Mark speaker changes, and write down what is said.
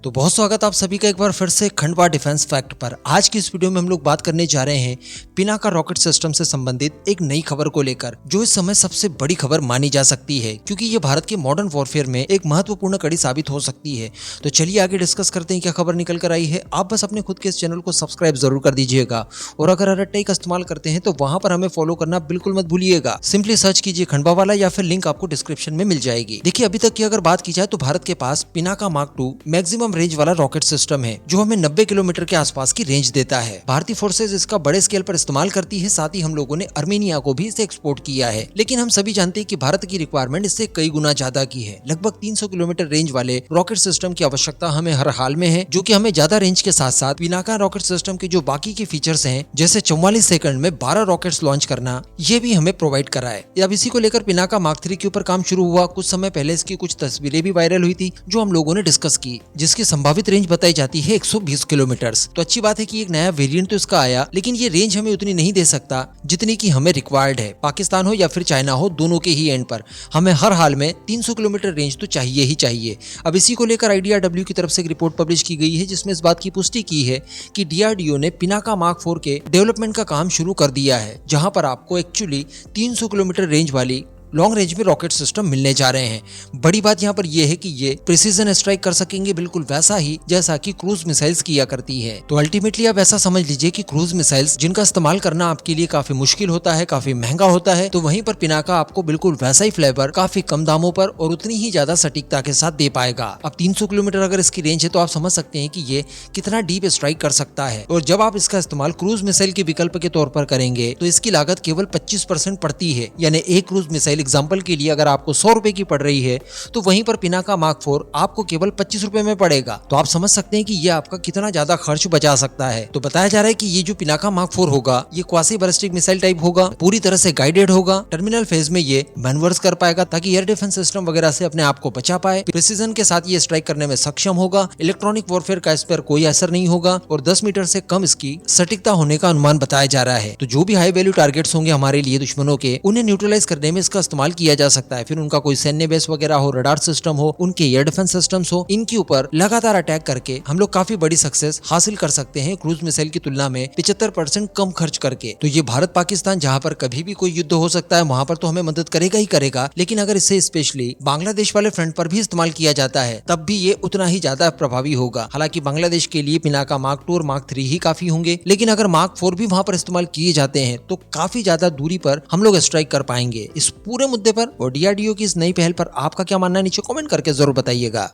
Speaker 1: तो बहुत स्वागत आप सभी का एक बार फिर से खंडवा डिफेंस फैक्ट पर। आज की इस वीडियो में हम लोग बात करने जा रहे हैं पिनाका रॉकेट सिस्टम से संबंधित एक नई खबर को लेकर, जो इस समय सबसे बड़ी खबर मानी जा सकती है क्योंकि ये भारत के मॉडर्न वॉरफेयर में एक महत्वपूर्ण कड़ी साबित हो सकती है। तो चलिए आगे डिस्कस करते हैं क्या खबर निकल कर आई है। आप बस अपने खुद के इस चैनल को सब्सक्राइब जरूर कर दीजिएगा और अगर अरट्टे का इस्तेमाल करते हैं तो वहां पर हमें फॉलो करना बिल्कुल मत भूलिएगा। सिंपली सर्च कीजिए खंडवा वाला या फिर लिंक आपको डिस्क्रिप्शन में मिल जाएगी। देखिए अभी तक की अगर बात की जाए तो भारत के पास पिनाका मार्क 2 मैक्सिमम रेंज वाला रॉकेट सिस्टम है जो हमें 90 किलोमीटर के आसपास की रेंज देता है। भारतीय फोर्सेज इसका बड़े स्केल पर इस्तेमाल करती है, साथ ही हम लोगों ने अर्मेनिया को भी इसे एक्सपोर्ट किया है। लेकिन हम सभी जानते हैं कि भारत की रिक्वायरमेंट इससे कई गुना ज्यादा की है। लगभग 300 किलोमीटर रेंज वाले रॉकेट सिस्टम की आवश्यकता हमें हर हाल में है, जो कि हमें ज्यादा रेंज के साथ साथ पिनाका रॉकेट सिस्टम के जो बाकी के फीचर्स हैं, जैसे 44 सेकंड में 12 रॉकेट्स लॉन्च करना, ये भी हमें प्रोवाइड करा है। अब इसी को लेकर पिनाका मार्क 3 के ऊपर काम शुरू हुआ। कुछ समय पहले इसकी कुछ तस्वीरें भी वायरल हुई थी जो हम लोगों ने डिस्कस की, जिसकी संभावित रेंज बताई जाती है 120 किलोमीटर। तो अच्छी बात है कि एक नया वेरिएंट तो इसका आया, लेकिन ये रेंज हमें उतनी नहीं दे सकता जितनी की हमें रिक्वायर्ड है। पाकिस्तान हो या फिर चाइना हो, दोनों के ही एंड पर हमें हर हाल में 300 किलोमीटर रेंज तो चाहिए ही चाहिए। अब इसी को लेकर IDRW की तरफ से एक रिपोर्ट पब्लिश की गई है जिसमें इस बात की पुष्टि की है कि DRDO ने पिनाका मार्क 4 के डेवलपमेंट का काम शुरू कर दिया है, जहां पर आपको एक्चुअली 300 किलोमीटर रेंज वाली लॉन्ग रेंज में रॉकेट सिस्टम मिलने जा रहे हैं। बड़ी बात यहाँ पर यह है कि ये प्रिसीजन स्ट्राइक कर सकेंगे, बिल्कुल वैसा ही जैसा कि क्रूज मिसाइल्स किया करती है। तो अल्टीमेटली आप ऐसा समझ लीजिए कि क्रूज मिसाइल्स जिनका इस्तेमाल करना आपके लिए काफी मुश्किल होता है, काफी महंगा होता है, तो वहीं पर पिनाका आपको बिल्कुल वैसा ही फ्लेवर काफी कम दामों पर और उतनी ही ज्यादा सटीकता के साथ दे पाएगा। अब 300 किलोमीटर अगर इसकी रेंज है तो आप समझ सकते हैं कि ये कितना डीप स्ट्राइक कर सकता है। और जब आप इसका इस्तेमाल क्रूज मिसाइल के विकल्प के तौर पर करेंगे तो इसकी लागत केवल 25% पड़ती है। यानी एक क्रूज मिसाइल एग्जाम्पल के लिए अगर आपको 100 रुपए की पड़ रही है तो वहीं पर पिनाका मार्क 4 आपको केवल 25 रुपए में पड़ेगा। तो आप समझ सकते हैं कि ये आपका कितना ज्यादा खर्च बचा सकता है। तो बताया जा रहा है कि ये जो पिनाका मार्क 4 होगा ये क्वासी बैलिस्टिक मिसाइल टाइप होगा, पूरी तरह से गाइडेड होगा। टर्मिनल फेज में ये मैन्यूवर्स कर पाएगा ताकि एयर डिफेंस सिस्टम वगैरह से अपने आप को बचा पाए। प्रिसीजन के साथ ये स्ट्राइक करने में सक्षम होगा। इलेक्ट्रॉनिक वॉरफेयर का इस पर कोई असर नहीं होगा और 10 मीटर से कम इसकी सटीकता होने का अनुमान बताया जा रहा है। तो जो भी हाई वैल्यू टारगेट्स होंगे हमारे लिए दुश्मनों के, उन्हें न्यूट्रलाइज करने में इसका इस्तेमाल किया जा सकता है। फिर उनका कोई सैन्य बेस वगैरह हो, रडार सिस्टम हो, उनके एयर डिफेंस सिस्टम्स हो, इनके ऊपर लगातार अटैक करके हम लोग काफी बड़ी सक्सेस हासिल कर सकते हैं क्रूज मिसाइल की तुलना में 75% कम खर्च करके। तो ये भारत पाकिस्तान जहां पर कभी भी कोई युद्ध हो सकता है वहां पर तो हमें मदद करेगा ही करेगा, लेकिन अगर इसे स्पेशली बांग्लादेश वाले फ्रंट पर भी इस्तेमाल किया जाता है तब भी ये उतना ही ज्यादा प्रभावी होगा। हालांकि बांग्लादेश के लिए पिनाका मार्क 2 और मार्क 3 ही काफी होंगे, लेकिन अगर मार्क 4 भी वहां पर इस्तेमाल किए जाते हैं तो काफी ज्यादा दूरी पर हम लोग स्ट्राइक कर पाएंगे। इस पूरे मुद्दे पर और DRDO की इस नई पहल पर आपका क्या मानना है, नीचे कमेंट करके जरूर बताइएगा।